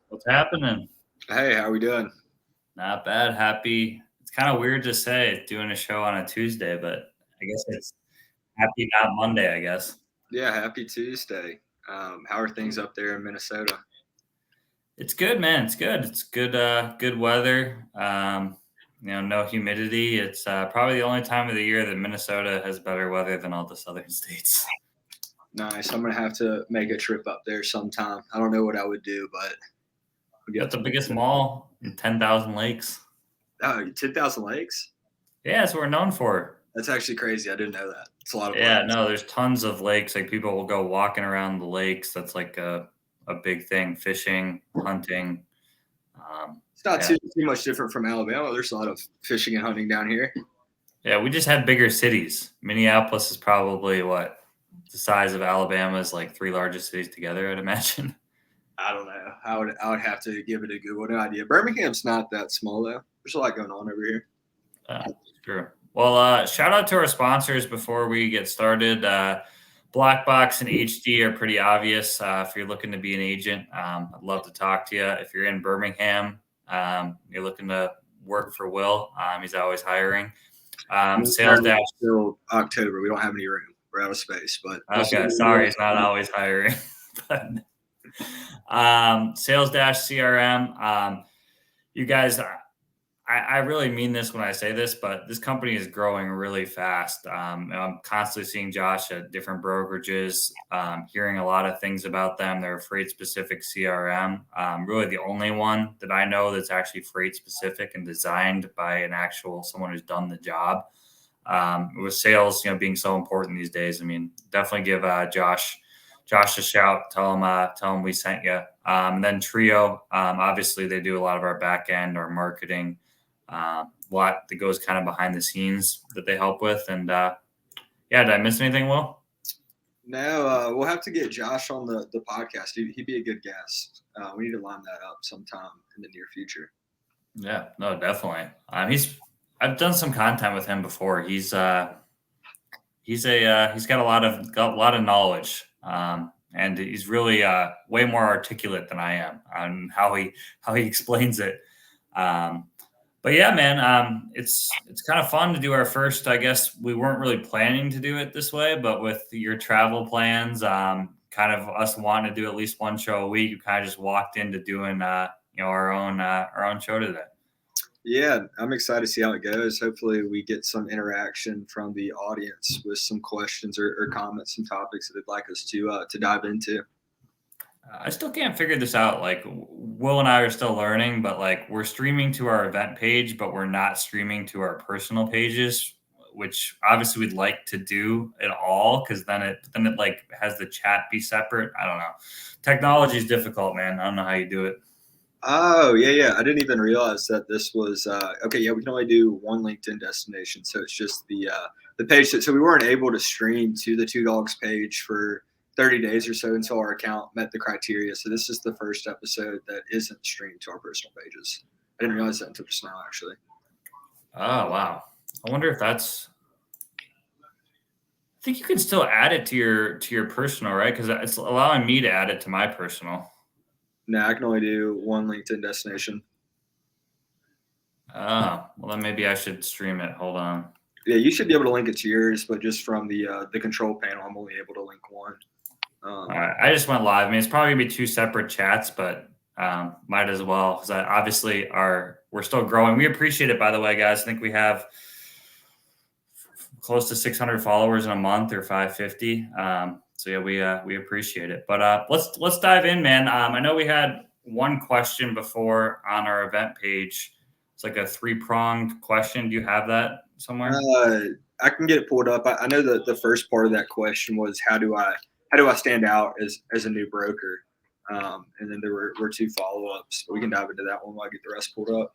What's happening? Hey, how we doing? Not bad. Happy. It's kind of weird to say doing a show on a Tuesday, but I guess it's happy not Monday, I guess. Yeah, happy Tuesday. How are things up there in Minnesota? It's good, man. It's good. It's good weather. No humidity. It's probably the only time of the year that Minnesota has better weather than all the southern states. Nice. I'm gonna have to make a trip up there sometime. I don't know what I would do, but We got the biggest mall and 10,000 lakes. 10,000 lakes? Yeah, that's what we're known for. That's actually crazy. I didn't know that. It's a lot of Yeah, lakes. no, there's tons of lakes. Like people will go walking around the lakes. That's like a big thing. Fishing, hunting. It's not Yeah. too much different from Alabama. There's a lot of fishing and hunting down here. Yeah, we just have bigger cities. Minneapolis is probably what the size of Alabama's like three largest cities together, I'd imagine. I don't know. I would have to give it a Google idea. Birmingham's not that small though. There's a lot going on over here. Sure. Well, shout out to our sponsors before we get started. Black Box and HD are pretty obvious if you're looking to be an agent. I'd love to talk to you. If you're in Birmingham, you're looking to work for Will. He's always hiring. Sales Dash. Till October. We don't have any room. We're out of space. But Okay, sorry, he's not always hiring. But, Sales Dash CRM. You guys, I really mean this when I say this, but this company is growing really fast. I'm constantly seeing Josh at different brokerages, hearing a lot of things about them. They're a freight specific CRM. Really the only one that I know that's actually freight specific and designed by someone who's done the job. With sales, being so important these days, I mean, definitely give Josh a shout. Tell him we sent you. And then Trio, obviously they do a lot of our back end, our marketing, a lot that goes kind of behind the scenes that they help with. And yeah, did I miss anything, Will? No, we'll have to get Josh on the podcast. He'd be a good guest. We need to line that up sometime in the near future. Yeah, no, definitely. I've done some content with him before. He's got a lot of knowledge. and he's really way more articulate than I am on how he explains it. Um, but yeah, man, it's kind of fun to do our first. I guess we weren't really planning to do it this way, but with your travel plans, kind of us wanting to do at least one show a week, you kind of just walked into doing our own show today. Yeah, I'm excited to see how it goes. Hopefully, we get some interaction from the audience with some questions or comments, some topics that they'd like us to dive into. I still can't figure this out. Like Will and I are still learning, but like we're streaming to our event page, but we're not streaming to our personal pages, which obviously we'd like to do it all because then it like has the chat be separate. I don't know. Technology is difficult, man. I don't know how you do it. Oh, yeah. I didn't even realize that this was okay. Yeah, we can only do one LinkedIn destination, so it's just the page. So we weren't able to stream to the Two Dogs page for 30 days or so until our account met the criteria. So this is the first episode that isn't streamed to our personal pages. I didn't realize that until just now, actually. Oh wow. I wonder if that's. I think you can still add it to your personal, right? Because it's allowing me to add it to my personal. No, I can only do one LinkedIn destination. Oh, well then maybe I should stream it. Hold on. Yeah, you should be able to link it to yours, but just from the control panel, I'm only able to link one. All right, I just went live. I mean, it's probably gonna be two separate chats, but might as well because obviously we're still growing. We appreciate it, by the way, guys. I think we have close to 600 followers in a month or 550. So yeah, we appreciate it. But let's dive in, man. I know we had one question before on our event page. It's like a 3-pronged question. Do you have that somewhere? I can get it pulled up. I know that the first part of that question was how do I stand out as a new broker, and then there were 2 follow-ups. We can dive into that one while I get the rest pulled up.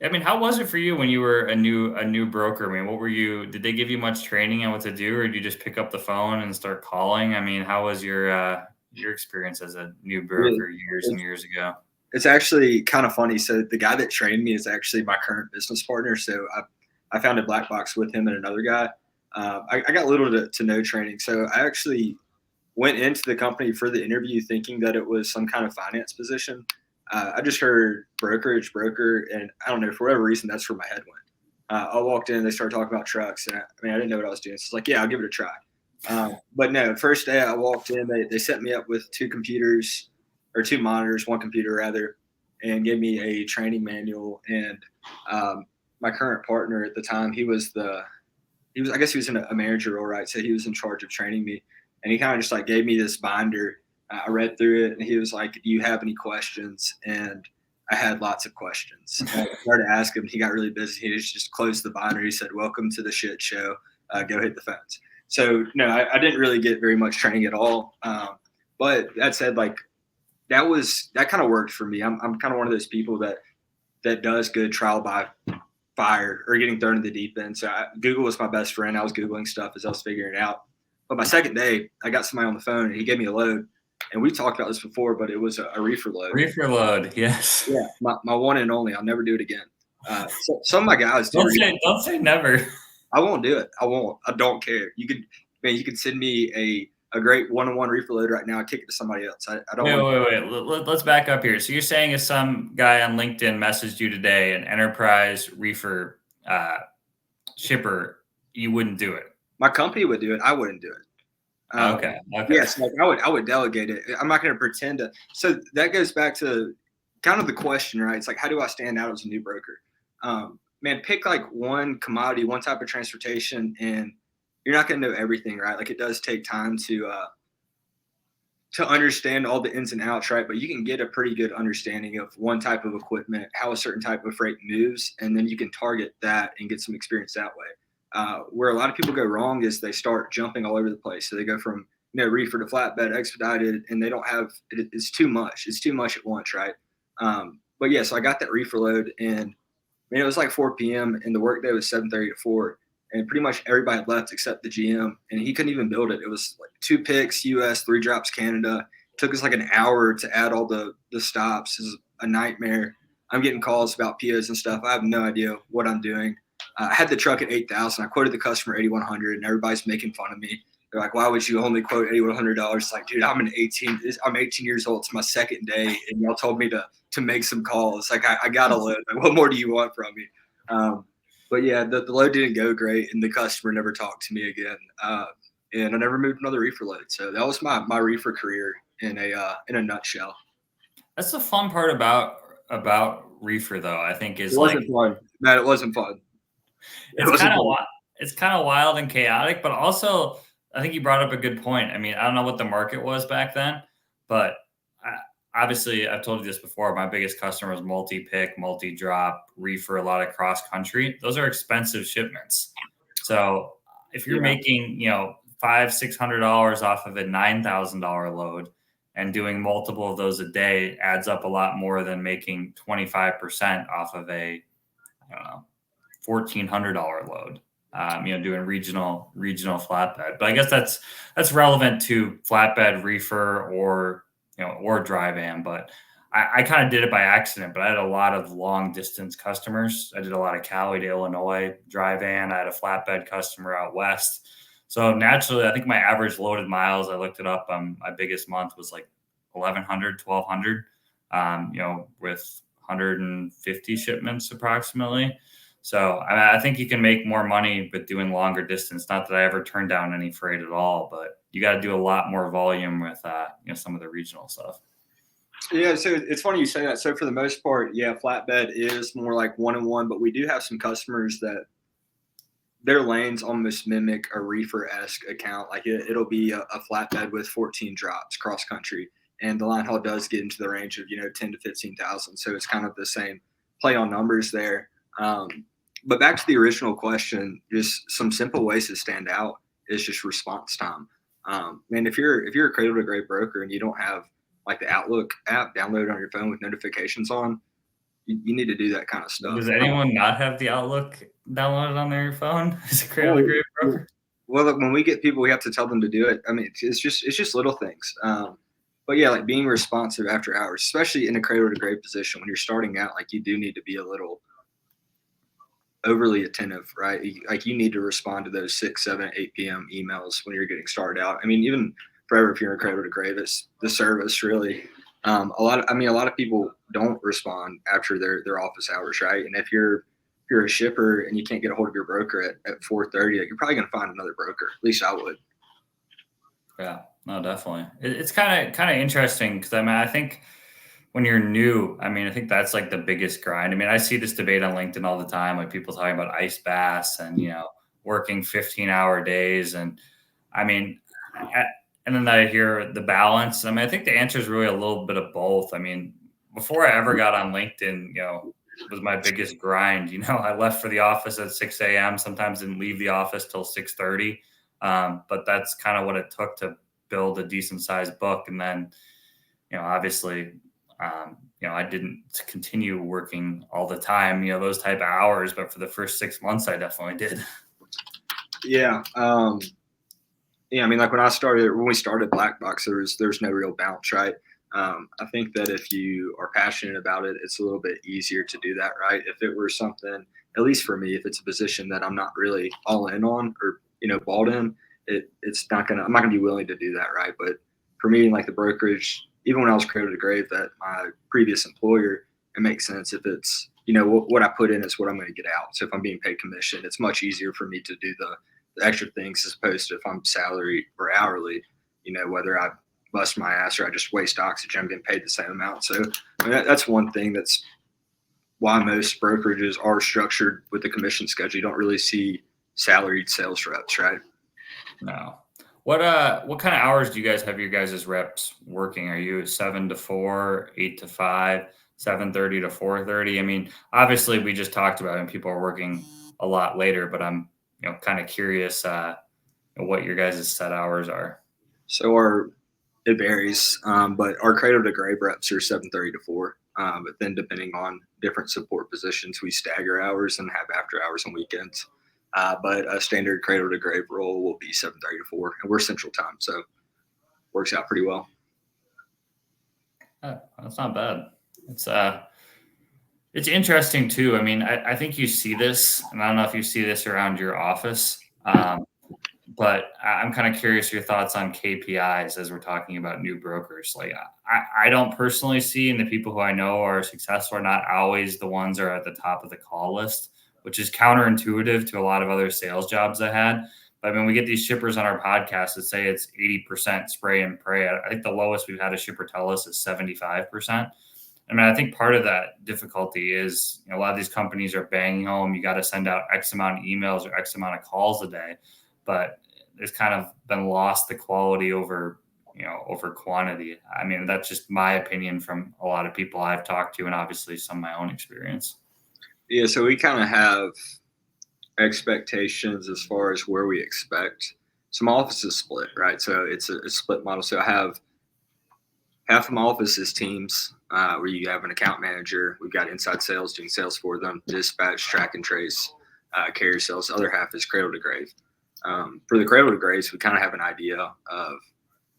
I mean, how was it for you when you were a new broker? I mean, what were you? Did they give you much training on what to do, or did you just pick up the phone and start calling? I mean, how was your experience as a new broker years and years ago? It's actually kind of funny. So the guy that trained me is actually my current business partner. So I founded Black Box with him and another guy. I got little to no training. So I actually went into the company for the interview thinking that it was some kind of finance position. I just heard broker, and I don't know, for whatever reason, that's where my head went. I walked in, they started talking about trucks, and I didn't know what I was doing. So it's like, yeah, I'll give it a try. But no, first day I walked in, they set me up with 2 computers, or 2 monitors, 1 computer rather, and gave me a training manual. And my current partner at the time, I guess he was in a manager role, right? So he was in charge of training me, and he kind of just like gave me this binder. I read through it, and he was like, "Do you have any questions?" And I had lots of questions. I started to ask him. He got really busy. He just closed the binder. He said, "Welcome to the shit show. Go hit the phones." So no, I didn't really get very much training at all. But that said, like that kind of worked for me. I'm kind of one of those people that does good trial by fire or getting thrown in the deep end. So Google was my best friend. I was Googling stuff as I was figuring it out. But my second day, I got somebody on the phone, and he gave me a load. And we've talked about this before, but it was a reefer load. Reefer load, yes. Yeah, my one and only. I'll never do it again. So some of my guys do. Don't say never. I won't do it. I won't. I don't care. You could send me a great one-on-one reefer load right now. I kick it to somebody else. I don't. Wait. Let's back up here. So you're saying if some guy on LinkedIn messaged you today, an enterprise reefer shipper, you wouldn't do it? My company would do it. I wouldn't do it. Okay. Yes, like I would delegate it. I'm not going to pretend to. So that goes back to kind of the question, right? It's like, how do I stand out as a new broker? Man, pick like one commodity, one type of transportation, and you're not going to know everything, right? Like it does take time to understand all the ins and outs, right? But you can get a pretty good understanding of one type of equipment, how a certain type of freight moves, and then you can target that and get some experience that way. Where a lot of people go wrong is they start jumping all over the place. So they go from reefer to flatbed, expedited, and they don't have it. It's too much. It's too much at once, right? But yeah, so I got that reefer load, and it was like 4 p.m. and the workday was 7:30 to 4, and pretty much everybody had left except the GM, and he couldn't even build it. It was like 2 picks US, 3 drops Canada. It took us like an hour to add all the stops. It was a nightmare. I'm getting calls about POs and stuff. I have no idea what I'm doing. I had the truck at 8,000. I quoted the customer 8,100, and everybody's making fun of me. They're like, why would you only quote $8,100? Like, dude, I'm 18 years old. It's my second day, and y'all told me to make some calls. Like, I got a load. Like, what more do you want from me? But yeah, the load didn't go great, and the customer never talked to me again. And I never moved another reefer load. So that was my reefer career in a nutshell. That's the fun part about reefer, though. I think It is like wasn't fun, man. It wasn't fun. It it's wasn't kind of fun. it's kind of wild and chaotic, but also I think you brought up a good point. I mean, I don't know what the market was back then, but I, obviously I've told you this before. My biggest customer was multi-pick, multi-drop, reefer, a lot of cross country. Those are expensive shipments. So if you're Yeah. making, $500-$600 off of a $9,000 load and doing multiple of those a day adds up a lot more than making 25% off of a, I don't know, $1,400 load. Doing regional flatbed. But I guess that's relevant to flatbed, reefer, or dry van. But I kind of did it by accident. But I had a lot of long distance customers. I did a lot of Cali to Illinois dry van. I had a flatbed customer out west. So naturally, I think my average loaded miles, I looked it up. My biggest month was like 1,100, 1,200. With 150 shipments approximately. So I think you can make more money with doing longer distance. Not that I ever turned down any freight at all, but you got to do a lot more volume with some of the regional stuff. Yeah, so it's funny you say that. So for the most part, yeah, flatbed is more like one-on-one, but we do have some customers that their lanes almost mimic a reefer-esque account. Like it'll be a flatbed with 14 drops cross country, and the line haul does get into the range of 10 to 15,000. So it's kind of the same play on numbers there. But back to the original question, just some simple ways to stand out is just response time. Man, if you're a cradle to grave broker and you don't have like the Outlook app downloaded on your phone with notifications on, you need to do that kind of stuff. Does anyone not have the Outlook downloaded on their phone? Is it Cradle to Well, Grave Broker? well, look, when we get people, we have to tell them to do it. I mean, it's just little things. But yeah, like being responsive after hours, especially in a cradle to grave position when you're starting out, like you do need to be a little overly attentive, right? Like you need to respond to those 6, 7, 8 p.m. emails when you're getting started out. I mean, even forever, if you're in cradle to grave, it's the service really. A lot of people don't respond after their office hours, right? And if you're a shipper and you can't get a hold of your broker at 4:30, like you're probably going to find another broker. At least I would. Yeah, no, definitely. It's kind of interesting because I think when you're new, I think that's like the biggest grind. I see this debate on LinkedIn all the time, like people talking about ice baths and working 15-hour days, and I mean, and then I hear the balance. I think the answer is really a little bit of both. Before I ever got on LinkedIn, was my biggest grind. I left for the office at 6 a.m. Sometimes didn't leave the office till 6:30. But that's kind of what it took to build a decent sized book. And then, obviously, I didn't continue working all the time, those type of hours, but for the first 6 months, I definitely did. Yeah. Yeah. Like when we started Black Box, there's no real bounce, right? I think that if you are passionate about it, it's a little bit easier to do that, right? If it were something, at least for me, if it's a position that I'm not really all in on or, bought in, I'm not gonna be willing to do that, right? But for me, like the brokerage, even when I was cradle to grave at my previous employer, it makes sense if it's, what I put in is what I'm going to get out. So if I'm being paid commission, it's much easier for me to do the extra things as opposed to if I'm salary or hourly, whether I bust my ass or I just waste oxygen, I'm getting paid the same amount. So that's one thing that's why most brokerages are structured with the commission schedule. You don't really see salaried sales reps, right? No. What kind of hours do you guys have your guys' reps working? Are you 7 to 4, 8 to 5, 7:30 to 4:30? Obviously we just talked about it and people are working a lot later, but I'm kind of curious what your guys' set hours are. So it varies, but our cradle to grave reps are 7:30 to 4. But then depending on different support positions, we stagger hours and have after hours and weekends. But a standard cradle to grave role will be 7:30 to 4, and we're Central Time, so works out pretty well. That's not bad. It's interesting too. I think you see this, and I don't know if you see this around your office. But I'm kind of curious your thoughts on KPIs as we're talking about new brokers. Like I don't personally see, and the people who I know are successful are not always the ones that are at the top of the call list, which is counterintuitive to a lot of other sales jobs I had. But when we get these shippers on our podcast that say it's 80% spray and pray, I think the lowest we've had a shipper tell us is 75%. I mean, I think part of that difficulty is, a lot of these companies are banging home. You got to send out X amount of emails or X amount of calls a day, but there's kind of been lost the quality over, over quantity. I mean, that's just my opinion from a lot of people I've talked to, and obviously some of my own experience. Yeah, so we kind of have expectations as far as where we expect. So my office is split, right? So it's a split model. So I have half of my office is teams, where you have an account manager. We've got inside sales doing sales for them, dispatch, track and trace, carrier sales. The other half is cradle to grave. For the cradle to graves, we kind of have an idea of,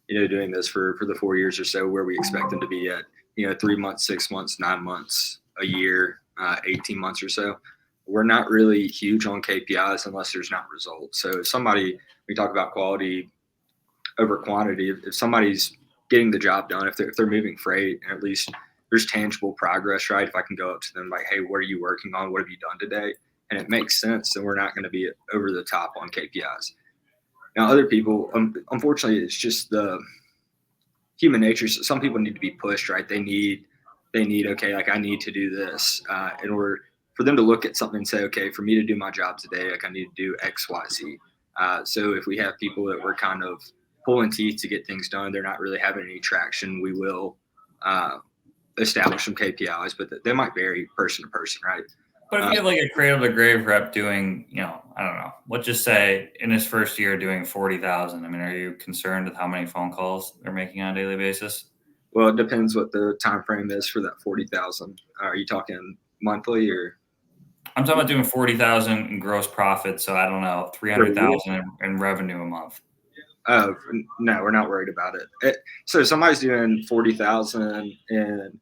doing this for the 4 years or so, where we expect them to be at, 3 months, 6 months, 9 months, a year, 18 months or so. We're not really huge on KPIs unless there's not results. So if somebody, we talk about quality over quantity, if somebody's getting the job done, if they're moving freight, and at least there's tangible progress, right? If I can go up to them like, hey, what are you working on? What have you done today? And it makes sense, then we're not going to be over the top on KPIs. Now, other people, unfortunately, it's just the human nature. Some people need to be pushed, right? They need, okay, like I need to do this in order for them to look at something and say, okay, for me to do my job today, like I need to do X, Y, Z. So if we have people that we're kind of pulling teeth to get things done, they're not really having any traction, we will establish some KPIs, but they might vary person to person, right? But if you have like a cradle to grave rep doing, I don't know, let's just say in his first year doing 40,000. I mean, are you concerned with how many phone calls they're making on a daily basis? Well, it depends what the time frame is for that 40,000. Are you talking monthly or? I'm talking about doing 40,000 in gross profit. So I don't know, 300,000 in revenue a month. Oh, no, we're not worried about it. So somebody's doing 40,000 in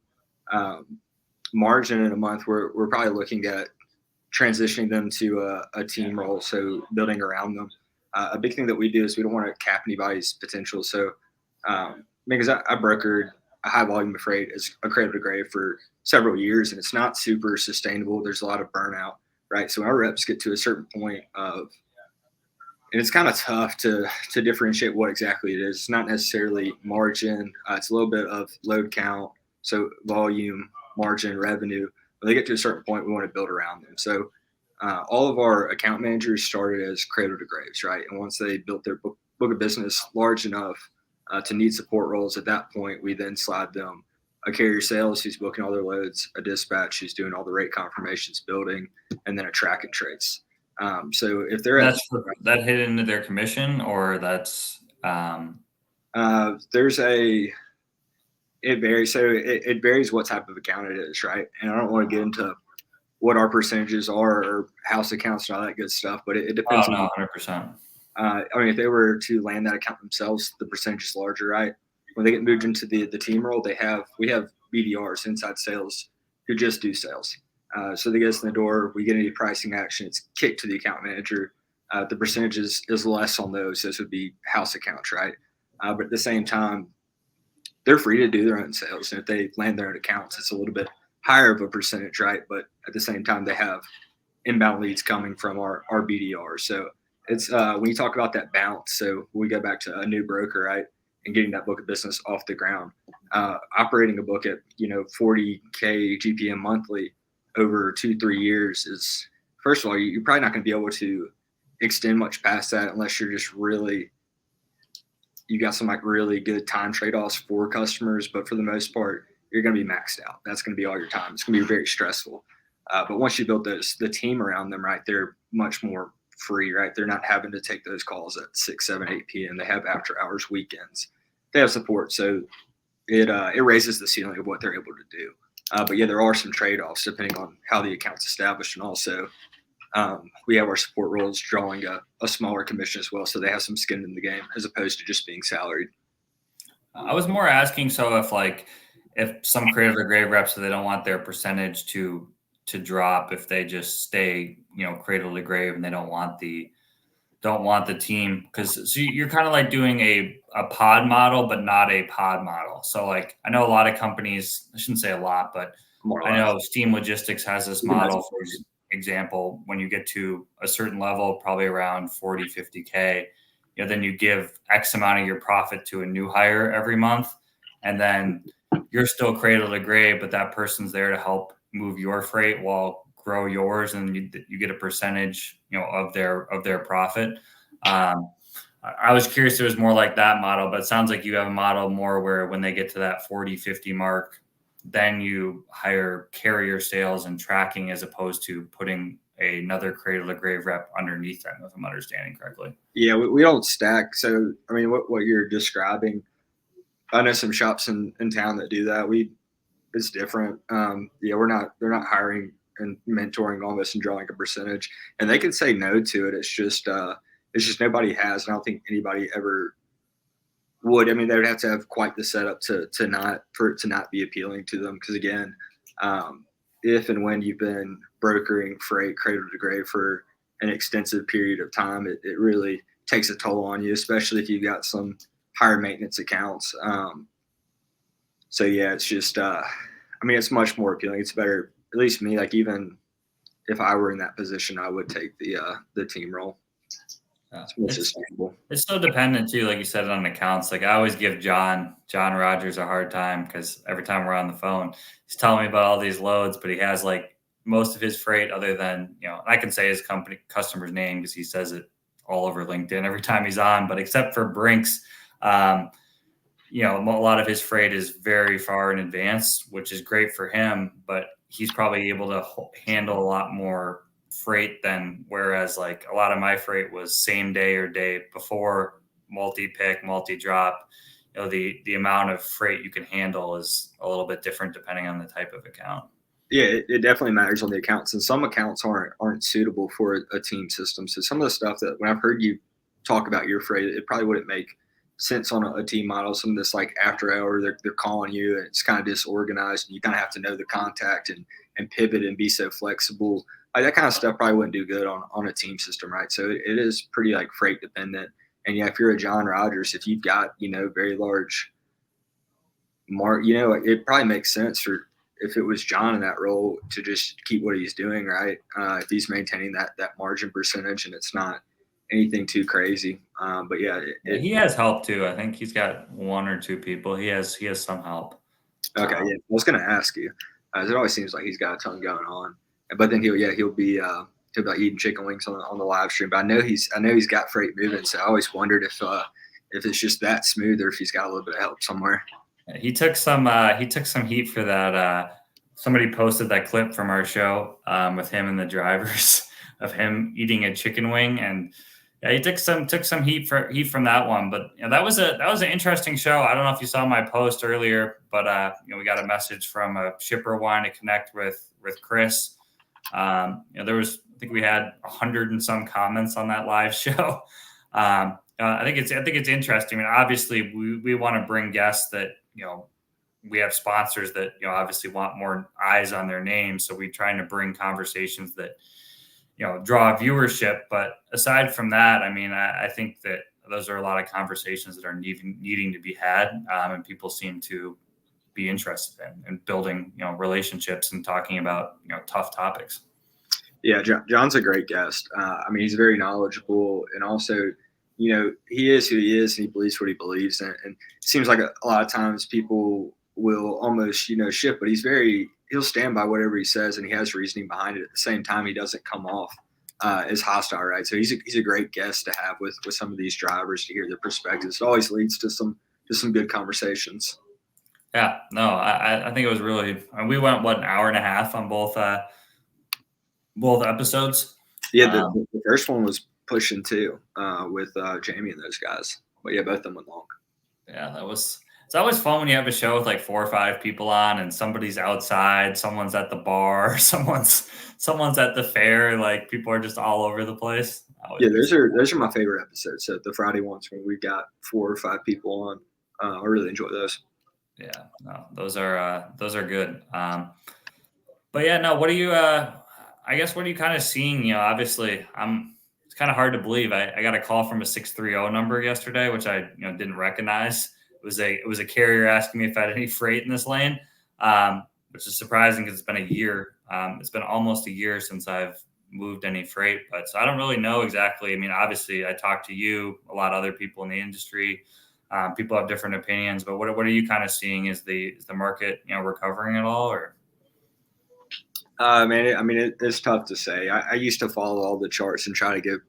margin in a month. We're probably looking at transitioning them to a team role, so building around them. A big thing that we do is we don't want to cap anybody's potential. So because I brokered a high volume of freight as a cradle to grave for several years, and it's not super sustainable. There's a lot of burnout, right? So our reps get to a certain point of, and it's kind of tough to differentiate what exactly it is. It's not necessarily margin. It's a little bit of load count, so volume, margin, revenue. When they get to a certain point, we want to build around them. So all of our account managers started as cradle to graves, right? And once they built their book of business large enough to need support roles, at that point, we then slide them a carrier sales who's booking all their loads, a dispatch who's doing all the rate confirmations, building, and then a track and trace. So if they're that hit into their commission, or that's there's it varies. So it varies what type of account it is, right? And I don't want to get into what our percentages are or house accounts and all that good stuff, but it depends. Oh, no, 100%. I mean, if they were to land that account themselves, the percentage is larger, right? When they get moved into the team role, we have BDRs, inside sales, who just do sales. So they get us in the door. We get any pricing action. It's kicked to the account manager. The percentage is less on those. Those would be house accounts, right? But at the same time, they're free to do their own sales. And if they land their own accounts, it's a little bit higher of a percentage, right? But at the same time, they have inbound leads coming from our BDR. So it's when you talk about that bounce, so we go back to a new broker, right? And getting that book of business off the ground, operating a book at 40K GPM monthly over 2-3 years is, first of all, you're probably not going to be able to extend much past that unless you're just really, you got some like really good time trade-offs for customers. But for the most part, you're going to be maxed out. That's going to be all your time. It's going to be very stressful. But once you build the team around them, right, they're much more free, right? They're not having to take those calls at 6, 7, 8 p.m. They have after hours, weekends. They have support. So it raises the ceiling of what they're able to do. But yeah, there are some trade-offs depending on how the account's established. And also we have our support roles drawing a smaller commission as well. So they have some skin in the game as opposed to just being salaried. I was more asking, so if some cradle to grave reps, so they don't want their percentage to drop if they just stay, cradle to grave, and they don't want the don't want the team because so you're kind of like doing a pod model, but not a pod model. So like I know a lot of companies, I shouldn't say a lot, but more I or less. know Steam Logistics has this model, for example, when you get to a certain level, probably around 40, 50K, then you give X amount of your profit to a new hire every month. And then you're still cradle to grave, but that person's there to help move your freight while grow yours, and you get a percentage, of their profit. I was curious if it was more like that model, but it sounds like you have a model more where when they get to that 40, 50 mark, then you hire carrier sales and tracking as opposed to putting another cradle to grave rep underneath them, if I'm understanding correctly. Yeah, we don't stack. So I mean, what you're describing, I know some shops in town that do that. It's different. Yeah, they're not hiring and mentoring on this and drawing a percentage, and they can say no to it. It's just nobody has. And I don't think anybody ever would. I mean, they would have to have quite the setup to not for it to not be appealing to them. Because again, if and when you've been brokering freight cradle to grave for an extensive period of time, it really takes a toll on you, especially if you've got some higher maintenance accounts. So yeah, it's just I mean, it's much more appealing. It's better, at least me. Like even if I were in that position, I would take the team role. Yeah. It's more sustainable. It's so dependent too, like you said, on accounts. Like I always give John Rogers a hard time because every time we're on the phone, he's telling me about all these loads, but he has like most of his freight, other than I can say his company customer's name because he says it all over LinkedIn every time he's on. But except for Brinks, a lot of his freight is very far in advance, which is great for him. But he's probably able to handle a lot more freight than, whereas like a lot of my freight was same day or day before, multi-pick, multi-drop. The amount of freight you can handle is a little bit different depending on the type of account. Yeah, it definitely matters on the accounts, and some accounts aren't suitable for a team system. So some of the stuff that when I've heard you talk about your freight, it probably wouldn't make sense on a team model. Some of this like after hour, they're calling you, and it's kind of disorganized, and you kind of have to know the contact and pivot and be so flexible. Like that kind of stuff probably wouldn't do good on a team system, right? So it is pretty like freight dependent. And yeah, if you're a John Rogers, if you've got very large it probably makes sense for if it was John in that role to just keep what he's doing, right? If he's maintaining that margin percentage and it's not anything too crazy. But yeah, He has help too. I think he's got one or two people. He has some help. Okay, yeah, I was gonna ask you. It always seems like he's got a ton going on, but then he'll be like eating chicken wings on the live stream. But I know he's got freight moving, so I always wondered if it's just that smooth or if he's got a little bit of help somewhere. He took some heat for that. Somebody posted that clip from our show with him and the drivers of him eating a chicken wing, and yeah, he took some heat from that one. But that was an interesting show. I don't know if you saw my post earlier, but we got a message from a shipper wanting to connect with Chris. There was, I think we had 100 and some comments on that live show. I think it's interesting. I mean, obviously we want to bring guests that we have sponsors that obviously want more eyes on their name, so we're trying to bring conversations that draw viewership. But aside from that, I mean, I think that those are a lot of conversations that are needing to be had, and people seem to be interested in building relationships and talking about tough topics. Yeah, John's a great guest. I mean, he's very knowledgeable, and also he is who he is, and he believes what he believes. And it seems like a lot of times people will almost, shift, but he'll stand by whatever he says, and he has reasoning behind it. At the same time, he doesn't come off as hostile, right? So he's a great guest to have with some of these drivers to hear their perspectives. It always leads to some good conversations. Yeah, no, I think it was really, we went, an hour and a half on both episodes. Yeah, the first one was pushing too with Jamie and those guys. But yeah, both of them went long. Yeah, it's always fun when you have a show with like 4 or 5 people on and somebody's outside, someone's at the bar, someone's at the fair. Like people are just all over the place. Yeah, those are my favorite episodes. So the Friday ones when we got 4 or 5 people on, I really enjoy those. Yeah, no, those are good. But yeah, no, what are you? I guess what are you kind of seeing? Obviously, I'm it's kind of hard to believe. I got a call from a 630 number yesterday, which I didn't recognize. It was a carrier asking me if I had any freight in this lane, which is surprising because it's been a year. It's been almost a year since I've moved any freight, but so I don't really know exactly. I mean, obviously, I talked to you, a lot of other people in the industry. People have different opinions, but what are you kind of seeing? Is the market recovering at all, or? Man, it's tough to say. I used to follow all the charts and try to give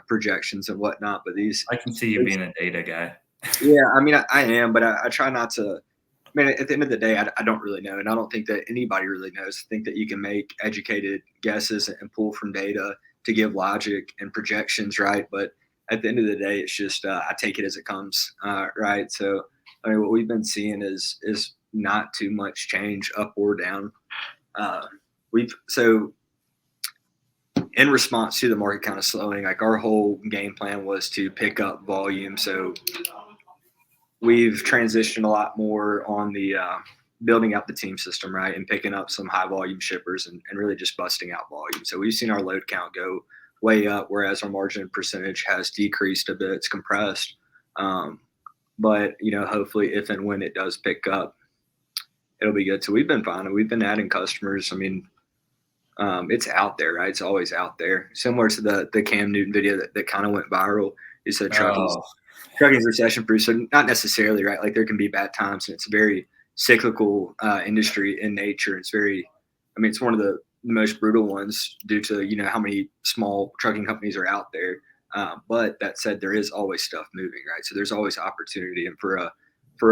projections and whatnot, but I can see you being a data guy. yeah, I am, but I try not to. I mean, at the end of the day, I don't really know, and I don't think that anybody really knows. I think that you can make educated guesses and pull from data to give logic and projections, right? But at the end of the day, it's just I take it as it comes, right? So, I mean, what we've been seeing is not too much change up or down. We've so in response to the market kind of slowing, like our whole game plan was to pick up volume. So we've transitioned a lot more on the building out the team system, right, and picking up some high volume shippers and really just busting out volume. So we've seen our load count go way up, whereas our margin percentage has decreased a bit. It's compressed. But hopefully, if and when it does pick up, it'll be good. So we've been fine, and we've been adding customers. I mean, it's out there, right? It's always out there. Similar to the Cam Newton video that kind of went viral. He said trucking's recession proof. So not necessarily, right? Like there can be bad times, and it's a very cyclical industry in nature. It's very, I mean, it's one of the most brutal ones due to how many small trucking companies are out there. But that said, there is always stuff moving, right? So there's always opportunity, and for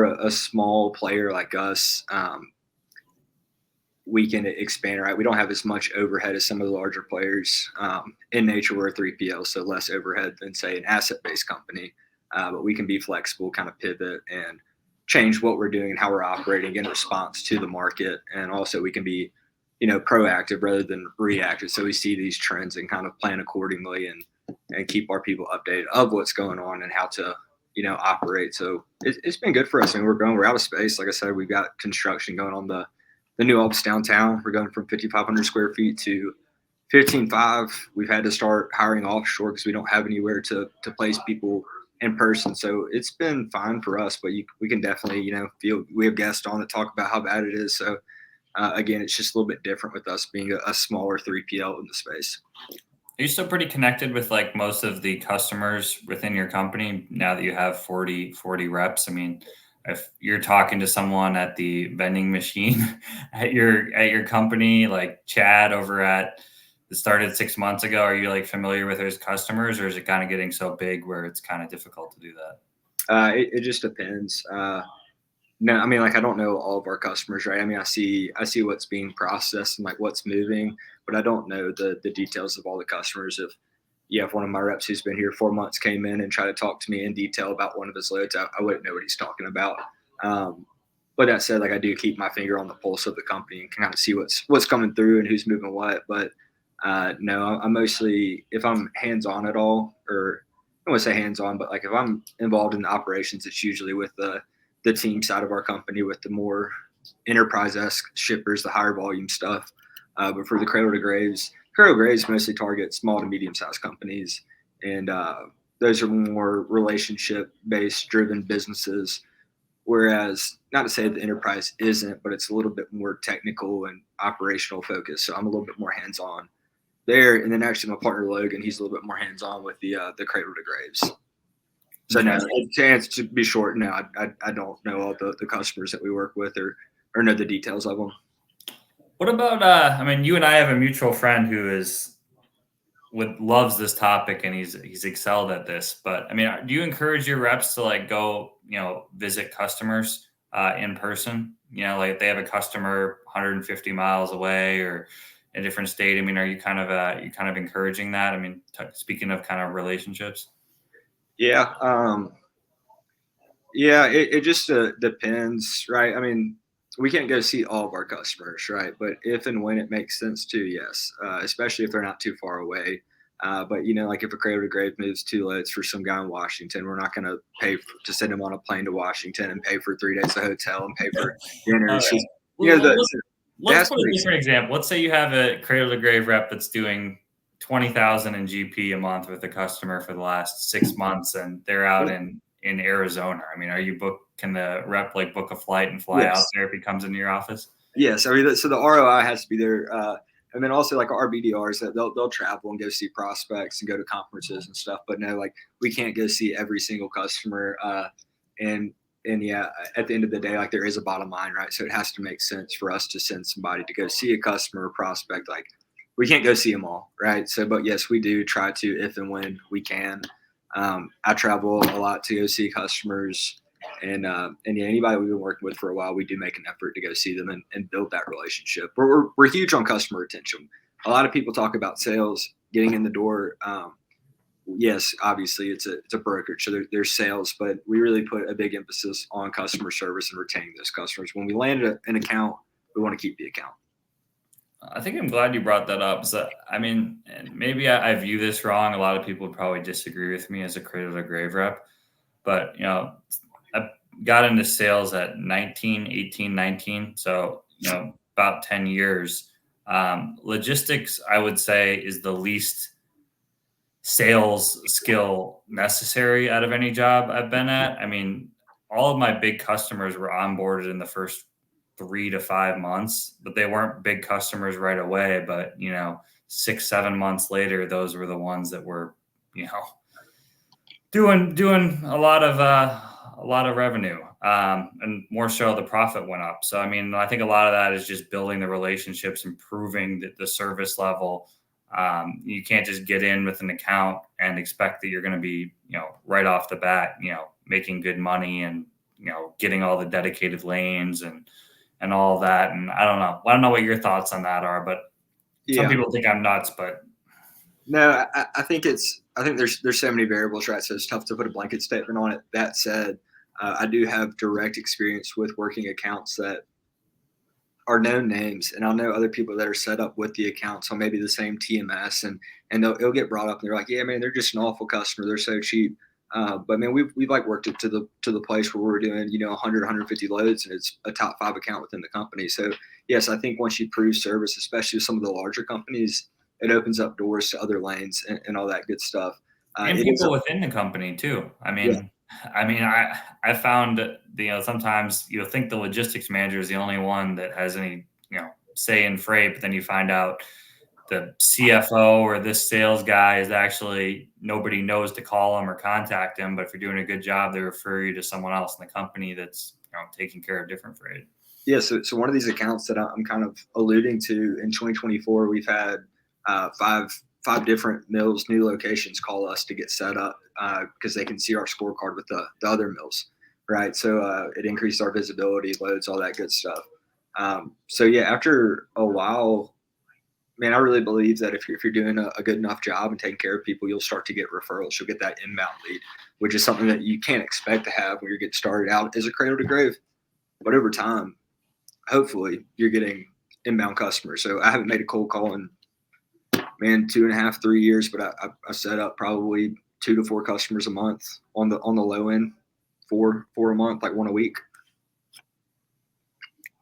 a small player like us, we can expand, right? We don't have as much overhead as some of the larger players. In nature, we're a 3PL, so less overhead than, say, an asset-based company. But we can be flexible, kind of pivot and change what we're doing and how we're operating in response to the market. And also we can be, proactive rather than reactive. So we see these trends and kind of plan accordingly and keep our people updated of what's going on and how to, operate. So it's been good for us. And we're out of space. Like I said, we've got construction going on the new office downtown. We're going from 5,500 square feet to 15.5. We've had to start hiring offshore because we don't have anywhere to place people in person. So it's been fine for us, but we can definitely, feel we have guests on that talk about how bad it is. So again, it's just a little bit different with us being a smaller 3PL in the space. Are you still pretty connected with like most of the customers within your company now that you have 40 reps? I mean, if you're talking to someone at the vending machine at your company, like Chad over at that started 6 months ago, are you like familiar with his customers, or is it kind of getting so big where it's kind of difficult to do that? It just depends. No, I mean, like I don't know all of our customers, right? I mean, I see what's being processed and like what's moving, but I don't know the details of all the customers. If one of my reps who's been here 4 months came in and tried to talk to me in detail about one of his loads, I wouldn't know what he's talking about. But that said, like I do keep my finger on the pulse of the company and kind of see what's coming through and who's moving what. But no, I'm mostly, if I'm hands-on at all, or I don't want to say hands-on, but like if I'm involved in the operations, it's usually with the team side of our company with the more enterprise-esque shippers, the higher volume stuff. But for the Cradle to Graves mostly target small to medium-sized companies, and those are more relationship-based driven businesses. Whereas, not to say the enterprise isn't, but it's a little bit more technical and operational focused. So I'm a little bit more hands-on there. And then actually my partner Logan, he's a little bit more hands-on with the Cradle to Graves. So no, chance to be short. No, I don't know all the customers that we work with or know the details of them. What about I mean, you and I have a mutual friend who loves this topic, and he's excelled at this. But I mean, do you encourage your reps to like go, visit customers in person? Like if they have a customer 150 miles away or in a different state. I mean, are you kind of encouraging that? I mean, speaking of kind of relationships. Yeah. Yeah, it just depends, right? I mean, we can't go see all of our customers, right? But if and when it makes sense to, yes, especially if they're not too far away. But like if a Cradle to Grave moves 2 loads for some guy in Washington, we're not going to pay to send him on a plane to Washington and pay for 3 days of hotel and pay for dinner. Right. Just, let's put a different example. Let's say you have a Cradle to Grave rep that's doing 20,000 in GP a month with a customer for the last 6 months, and they're out in Arizona. I mean, are you book? Can the rep like book a flight and fly out Yes. there if he comes into your office? Yes. I mean, so the ROI has to be there. And then also like our BDRs that they'll travel and go see prospects and go to conferences and stuff. But no, like we can't go see every single customer. And yeah, at the end of the day, like there is a bottom line, right? So it has to make sense for us to send somebody to go see a customer or prospect. Like we can't go see them all, right? So, but yes, we do try to if and when we can. I travel a lot to go see customers, and yeah, anybody we've been working with for a while, we do make an effort to go see them and build that relationship. We're huge on customer retention. A lot of people talk about sales, getting in the door. Yes, obviously it's a brokerage, so there's sales, but we really put a big emphasis on customer service and retaining those customers. When we land an account, we want to keep the account. I think I'm glad you brought that up. So, I mean, and maybe I view this wrong. A lot of people would probably disagree with me as a cradle to grave rep, but I got into sales at 19, 18, 19. So, about 10 years. Logistics, I would say, is the least sales skill necessary out of any job I've been at. I mean, all of my big customers were onboarded in the first 3 to 5 months, but they weren't big customers right away. But 6, 7 months later, those were the ones that were, doing a lot of revenue, and more so the profit went up. So I mean, I think a lot of that is just building the relationships, improving the service level. You can't just get in with an account and expect that you're going to be, right off the bat, making good money and getting all the dedicated lanes and all of that. And I don't know what your thoughts on that are, but some people think I'm nuts, but no, I think there's so many variables, right? So it's tough to put a blanket statement on it. That said, I do have direct experience with working accounts that are known names, and I'll know other people that are set up with the accounts on maybe the same TMS, and it'll get brought up, and they're like, yeah, man, they're just an awful customer. They're so cheap. But man, we've like worked it to the place where we're doing 100, 150 loads, and it's a top 5 account within the company. So yes, I think once you prove service, especially with some of the larger companies, it opens up doors to other lanes and all that good stuff. And people within the company too. I mean, I found sometimes you'll think the logistics manager is the only one that has any say in freight, but then you find out the CFO or this sales guy is actually nobody knows to call him or contact him. But if you're doing a good job, they refer you to someone else in the company that's taking care of different freight. Yeah. So one of these accounts that I'm kind of alluding to in 2024, we've had five different mills, new locations call us to get set up because they can see our scorecard with the other mills, right? So it increased our visibility, loads, all that good stuff. So yeah, after a while, man, I really believe that if you're doing a good enough job and taking care of people, you'll start to get referrals. You'll get that inbound lead, which is something that you can't expect to have when you're getting started out as a cradle to grave. But over time, hopefully, you're getting inbound customers. So I haven't made a cold call in 2.5, 3 years, but I set up probably 2 to 4 customers a month on the low end, four a month, like one a week.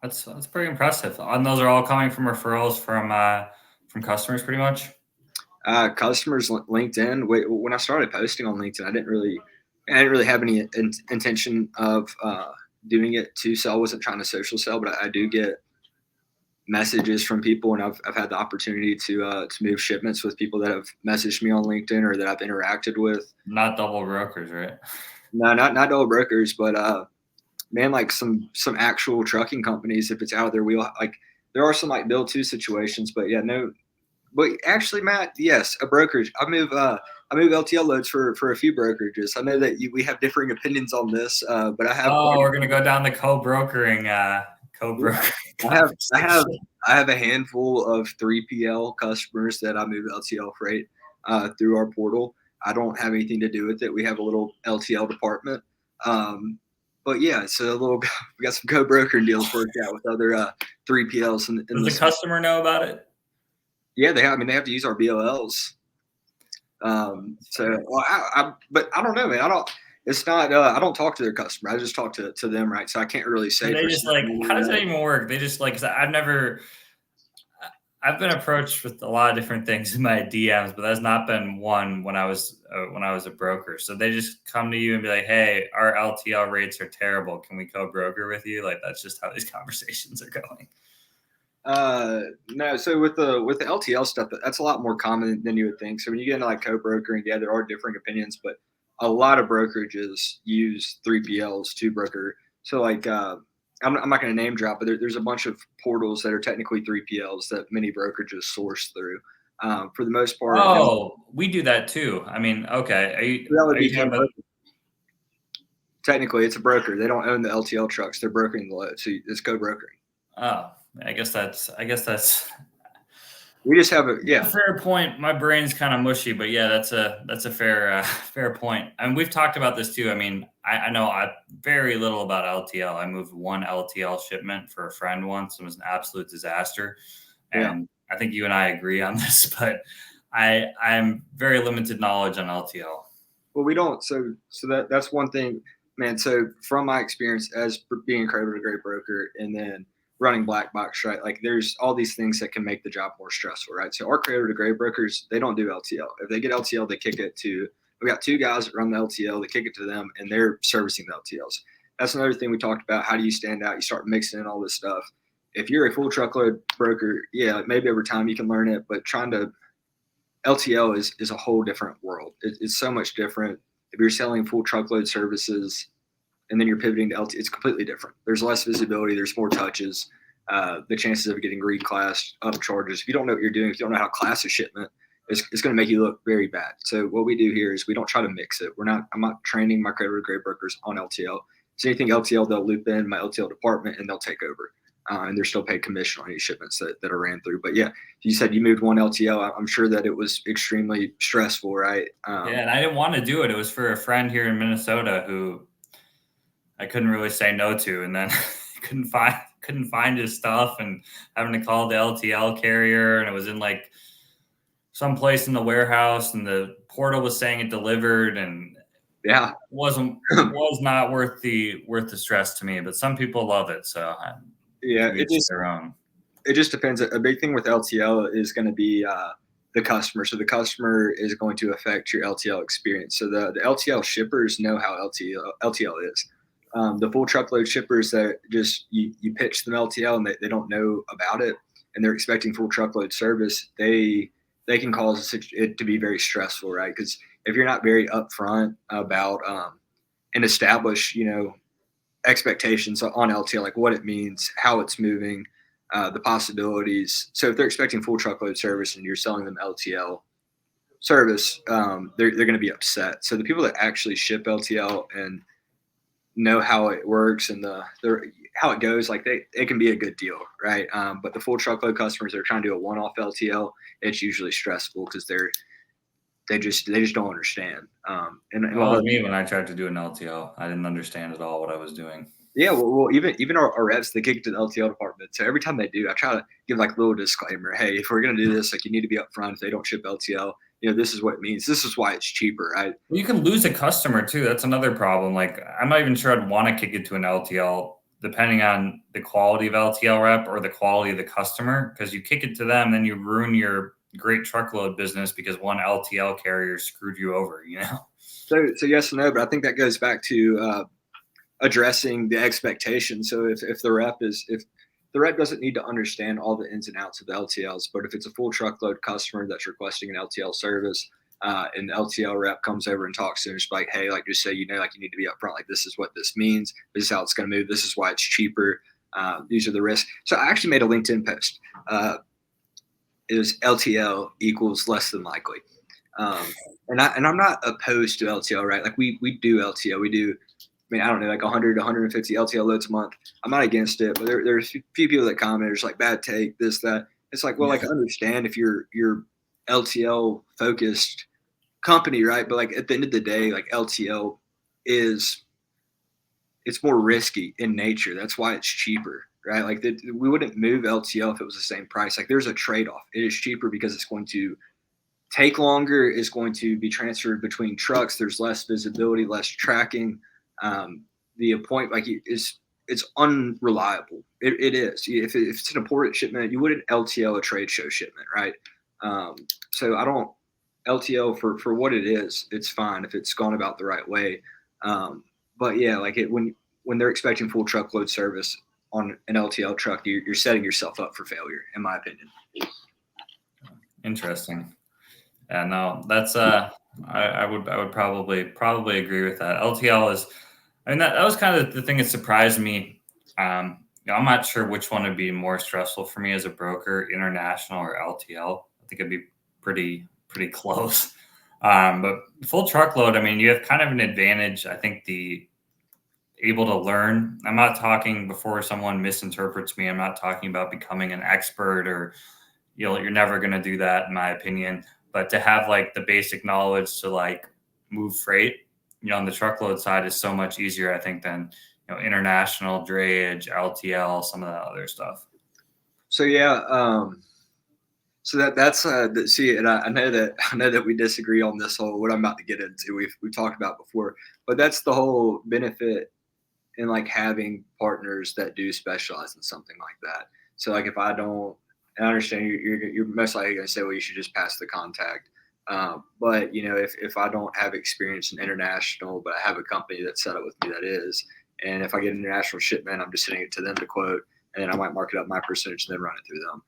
That's pretty impressive. And those are all coming from referrals from customers, pretty much. Customers, LinkedIn. When I started posting on LinkedIn, I didn't really have any intention of doing it to sell. I wasn't trying to social sell, but I do get messages from people, and I've had the opportunity to move shipments with people that have messaged me on LinkedIn or that I've interacted with. Not double brokers, right? No, not double brokers, but man, like some actual trucking companies, if it's out of their wheel, like there are some like build to situations, but yeah, no. But actually, Matt, yes, a brokerage. I move LTL loads for a few brokerages. I know that we have differing opinions on this, but I have. Oh, we're gonna go down the co-brokering. I have a handful of 3PL customers that I move LTL freight through our portal. I don't have anything to do with it. We have a little LTL department. But yeah, so we got some co-brokering deals worked out with other 3PLs. Does the customer know about it? Yeah, they have. I mean, they have to use our BOLs. But I don't know, man. It's not. I don't talk to their customer. I just talk to them, right? So I can't really say. They just how does that even work? They just I've never. I've been approached with a lot of different things in my DMs, but that's not been one when I was a broker. So they just come to you and be like, "Hey, our LTL rates are terrible. Can we co-broker with you?" Like that's just how these conversations are going. No, so with the LTL stuff, that's a lot more common than you would think. So when you get into like co-brokering, yeah, there are differing opinions, but a lot of brokerages use 3PLs to broker. So like, I'm not going to name drop, but there's a bunch of portals that are technically 3PLs that many brokerages source through. For the most part, Oh, we do that too. I mean, okay. that would Are you be talking about? co-broker. Technically, it's a broker. They don't own the LTL trucks; they're brokering the load. So it's co-brokering. Oh, I guess that's We just have a a yeah. fair point. My brain's kind of mushy, but yeah, that's a fair fair point. And we've talked about this too. I mean, I know very little about LTL. I moved one LTL shipment for a friend once. It was an absolute disaster, Yeah. and I think you and I agree on this. But I'm very limited knowledge on LTL. Well, we don't. So that's one thing, man. So from my experience as being a cradle to grave broker, and then running black box, right? Like there's all these things that can make the job more stressful, right? So our cradle to grave brokers, they don't do LTL. If they get LTL, they kick it to. We got two guys that run the LTL. They kick it to them, and they're servicing the LTLs. That's another thing we talked about. How do you stand out? You start mixing in all this stuff. If you're a full truckload broker, yeah, maybe over time you can learn it, but trying to LTL is a whole different world. It's so much different. If you're selling full truckload services and then you're pivoting to LTL, it's completely different. There's less visibility. There's more touches. The chances of getting reclassed, up charges. If you don't know what you're doing, if you don't know how to class a shipment, it's going to make you look very bad. So what we do here is we don't try to mix it. I'm not training my credit grade brokers on LTL. So anything LTL, they'll loop in my LTL department and they'll take over. And they're still paid commission on any shipments that are ran through. But yeah, you said you moved one LTL. I'm sure that it was extremely stressful, right? Yeah, and I didn't want to do it. It was for a friend here in Minnesota who I couldn't really say no to, and then couldn't find his stuff, and having to call the LTL carrier, and it was in like some place in the warehouse, and the portal was saying it delivered, and Yeah. wasn't was not worth the stress to me. But some people love it, so Yeah. to each their own. It just depends. A big thing with LTL is going to be the customer. So the customer is going to affect your LTL experience. So the LTL shippers know how LTL is. The full truckload shippers that just you pitch them LTL and they don't know about it and they're expecting full truckload service, they can cause it to be very stressful, right? Because if you're not very upfront about and establish, expectations on LTL, like what it means, how it's moving, the possibilities. So if they're expecting full truckload service and you're selling them LTL service, they're going to be upset. So the people that actually ship LTL and know how it works and how it goes, like it can be a good deal, right? But the full truckload customers that are trying to do a one-off LTL, it's usually stressful because they just don't understand. And Well, it was while me when I tried to do an LTL. I didn't understand at all what I was doing. yeah, well, even our reps, they kick it to the LTL department. So every time they do, I try to give like a little disclaimer. Hey, if we're gonna do this, like you need to be upfront. If they don't ship LTL, this is what it means. This is why it's cheaper. Well, you can lose a customer too. That's another problem. Like, I'm not even sure I'd want to kick it to an LTL, depending on the quality of LTL rep or the quality of the customer. Because you kick it to them, then you ruin your great truckload business because one LTL carrier screwed you over. So yes and no, but I think that goes back to addressing the expectation. So if the rep doesn't need to understand all the ins and outs of the LTLs, but if it's a full truckload customer that's requesting an LTL service, and the LTL rep comes over and talks to them, just like, hey, like just say, like you need to be upfront, like this is what this means, this is how it's going to move, this is why it's cheaper, these are the risks. So I actually made a LinkedIn post. It was LTL equals less than likely. And I'm not opposed to LTL, right? Like we do LTL, we do. I mean, I don't know, like 100 to 150 LTL loads a month. I'm not against it, but there's a few people that comment, there's like bad take, this, that. It's like, well, like I understand if you're LTL focused company, right? But like at the end of the day, like LTL it's more risky in nature. That's why it's cheaper, right? Like we wouldn't move LTL if it was the same price. Like there's a trade off. It is cheaper because it's going to take longer, is going to be transferred between trucks. There's less visibility, less tracking. The appoint like it's it's unreliable. It is. If it's an important shipment, you wouldn't LTL a trade show shipment, right? So I don't LTL for what it is. It's fine if it's gone about the right way. But yeah, like when they're expecting full truckload service on an LTL truck, you're setting yourself up for failure, in my opinion. Interesting. Yeah, no, that's I would probably agree with that. LTL is, I mean, that was kind of the thing that surprised me. I'm not sure which one would be more stressful for me as a broker, international or LTL. I think it'd be pretty close. But full truckload, I mean, you have kind of an advantage. I think the able to learn. I'm not talking before someone misinterprets me. I'm not talking about becoming an expert or you're never going to do that in my opinion, but to have like the basic knowledge to like move freight, on the truckload side is so much easier, I think, than, international drayage, LTL, some of that other stuff. So yeah, so that's see, and I know that we disagree on this whole what I'm about to get into. We've talked about before, but that's the whole benefit in like having partners that do specialize in something like that. So like if I don't, and I understand you're most likely going to say, well, you should just pass the contact. But if I don't have experience in international, but I have a company that's set up with me that is, and if I get an international shipment, I'm just sending it to them to quote, and then I might mark it up my percentage and then run it through them.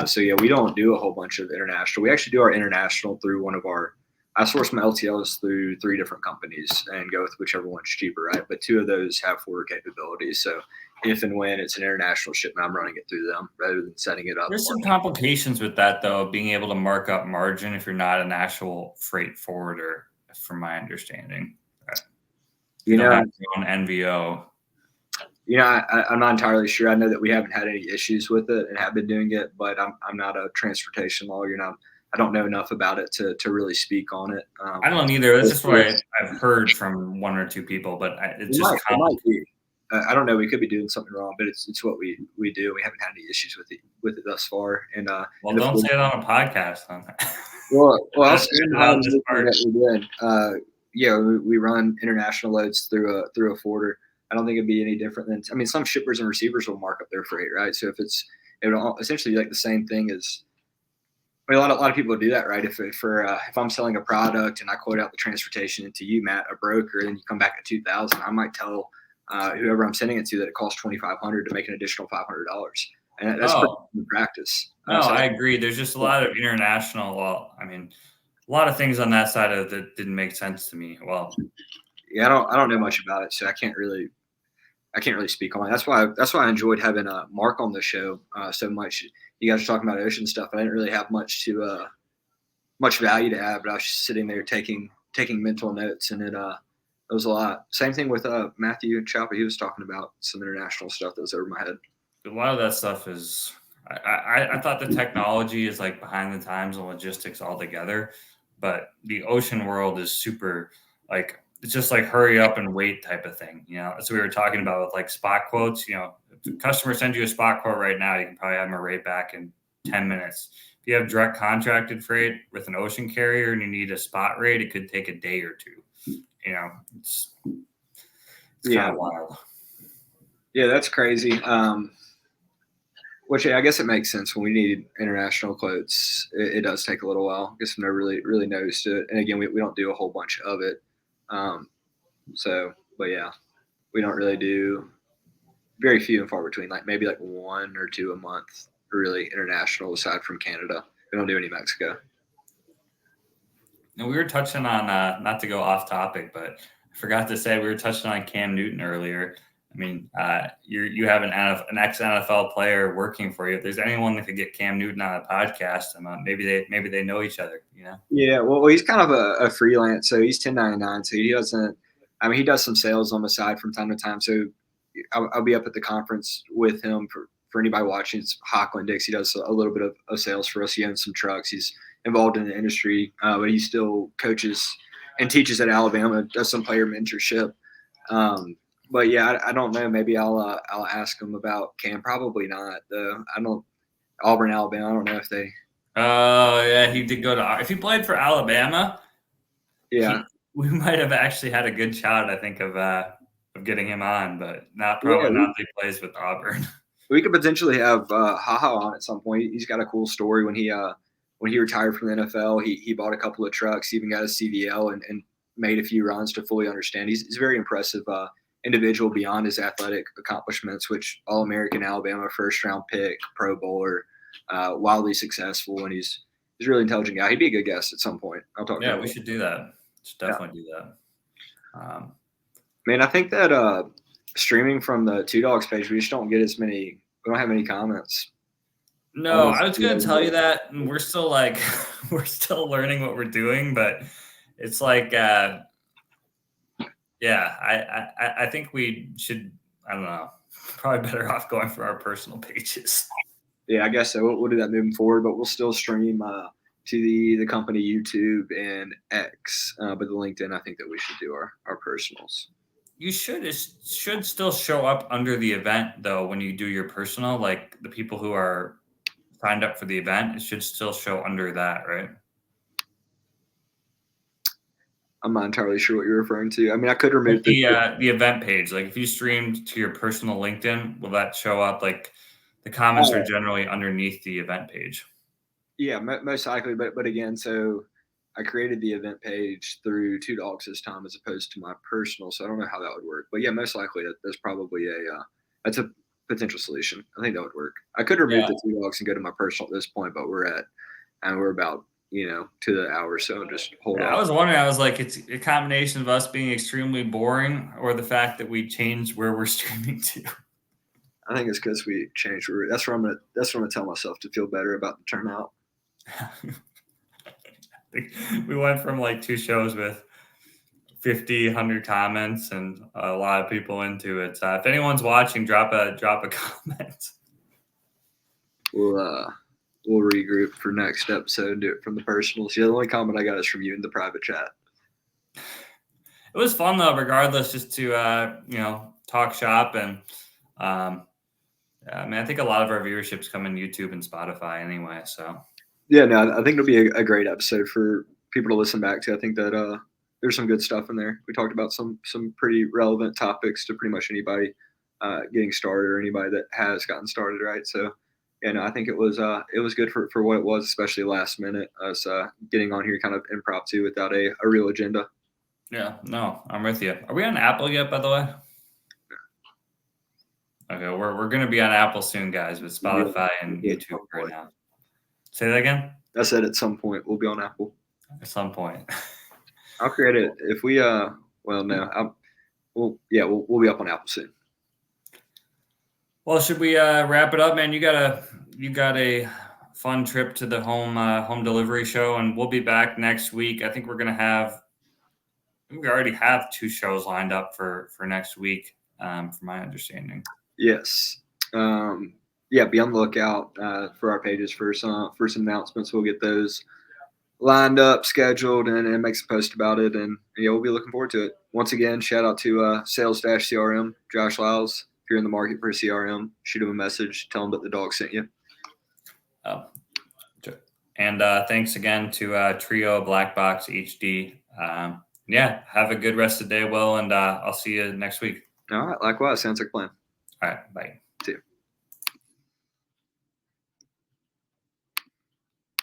So yeah, we don't do a whole bunch of international. We actually do our international through one of our. I source my LTLs through 3 different companies and go with whichever one's cheaper, right? But 2 of those have forward capabilities. So if and when it's an international shipment, I'm running it through them rather than setting it up. There's some complications with that, though, being able to mark up margin if you're not an actual freight forwarder, from my understanding. You don't have your own NVO. I'm not entirely sure. I know that we haven't had any issues with it and have been doing it, but I'm not a transportation lawyer. I don't know enough about it to really speak on it. I don't either. That's just what I've heard from 1 or 2 people, but it's just it might be. I don't know. We could be doing something wrong, but it's what we do. We haven't had any issues with it thus far. And well, don't say it on a podcast. Well, I'll say that we did. Yeah, we run international loads through a forwarder. I don't think it'd be any different than. I mean, some shippers and receivers will mark up their freight, right? So it would essentially be like the same thing as. I mean, a lot of people do that, right? If I'm selling a product and I quote out the transportation to you, Matt, a broker, and you come back at 2,000, I might tell whoever I'm sending it to that it costs $2,500 to make an additional $500, and that's pretty good practice. No, I agree. There's just a lot of international. Well, I mean, a lot of things on that side of it didn't make sense to me. Well, yeah, I don't know much about it, so I can't really speak on it. That's why I enjoyed having Mark on the show so much. You guys are talking about ocean stuff. I didn't really have much value to add, but I was just sitting there taking mental notes, and it was a lot. Same thing with Matthew Chapa. He was talking about some international stuff that was over my head. A lot of that stuff is. I thought the technology is like behind the times and logistics altogether, but the ocean world is super like. It's just like hurry up and wait type of thing. That's what we were talking about with like spot quotes. If the customer sends you a spot quote right now, you can probably have them right back in 10 minutes. If you have direct contracted freight with an ocean carrier and you need a spot rate, it could take a day or 2. It's kind of wild. Yeah, that's crazy. Which I guess it makes sense when we need international quotes. It does take a little while. I guess I've never really noticed it. And again, we don't do a whole bunch of it. But yeah, we don't really do very few and far between, like maybe like 1 or 2 a month, really international aside from Canada. We don't do any Mexico. Now we were touching on, not to go off topic, but I forgot to say, we were touching on Cam Newton earlier. I mean, you have an ex-NFL player working for you. If there's anyone that could get Cam Newton on a podcast, maybe they know each other, Yeah, well, he's kind of a freelance, so he's 1099. So he doesn't. I mean, he does some sales on the side from time to time. So I'll be up at the conference with him for anybody watching. It's Hockland Dix. He does a little bit of sales for us. He owns some trucks. He's involved in the industry, but he still coaches and teaches at Alabama. Does some player mentorship. But yeah, I don't know. Maybe I'll ask him about Cam. Probably not. I don't. Auburn, Alabama. I don't know if they. Oh yeah, he did go to. If he played for Alabama, yeah, we might have actually had a good shot. I think of of getting him on, but not Yeah, probably not that he plays with Auburn. we could potentially have Haha on at some point. He's got a cool story when he retired from the NFL. He bought a couple of trucks, even got a CDL, and made a few runs to fully understand. He's a very impressive individual beyond his athletic accomplishments, which All American Alabama first round pick, Pro Bowler, wildly successful, and he's a really intelligent guy. He'd be a good guest at some point. I'll talk to Yeah, him. we should do that. Should Yeah. definitely do that. Man, I think that streaming from the Two Dogs page, we just don't get as many. We don't have any comments. No, I was going to tell you that, and we're still like, we're still learning what we're doing, but it's like, yeah, I think we should, I don't know, probably better off going for our personal pages. Yeah, I guess so. We'll do that moving forward, but we'll still stream to the company YouTube and X, but the LinkedIn, I think that we should do our personals. You should, it should still show up under the event though when you do your personal, like the people who are signed up for the event, it should still show under that, right? I'm not entirely sure what you're referring to. I mean, I could remove the event page. Like if you streamed to your personal LinkedIn, will that show up? Like the comments are generally underneath the event page. Yeah, most likely. But again, so I created the event page through Two Dogs this time as opposed to my personal. So I don't know how that would work. But yeah, most likely that's probably that's a potential solution. I think that would work. I could remove the Two Dogs and go to my personal at this point, but we're about to the hour, so just hold on. I was wondering, I was like, it's a combination of us being extremely boring or the fact that we changed where we're streaming to. I think it's because we changed. That's what I'm gonna tell myself to feel better about the turnout. We went from like 2 shows with 50, 100 comments and a lot of people into it. So if anyone's watching, drop a comment. We'll regroup for next episode and do it from the personals. Yeah, the only comment I got is from you in the private chat. It was fun though, regardless, just to talk shop and I mean, I think a lot of our viewerships come in YouTube and Spotify anyway. So yeah, no, I think it'll be a great episode for people to listen back to. I think that there's some good stuff in there. We talked about some pretty relevant topics to pretty much anybody getting started or anybody that has gotten started, right? So yeah, no, I think it was good for what it was, especially last minute, us getting on here kind of impromptu without a real agenda. Yeah, no, I'm with you. Are we on Apple yet, by the way? Okay, we're gonna be on Apple soon, guys, with Spotify and YouTube right now. Say that again? I said at some point we'll be on Apple. At some point. I'll create it if we we'll be up on Apple soon. Well, should we wrap it up, man? You got a fun trip to the home delivery show, and we'll be back next week. I think we already have 2 shows lined up for next week, from my understanding. Yes. Yeah, be on the lookout for our pages for some announcements. We'll get those lined up, scheduled, and make some post about it. And yeah, we'll be looking forward to it. Once again, shout out to Sales-CRM, Josh Lyles. If you're in the market for a CRM, shoot him a message. Tell him that the dog sent you. And thanks again to Trio Black Box HD. Yeah, have a good rest of the day, Will, and I'll see you next week. All right, likewise. Sounds like a plan. All right, bye.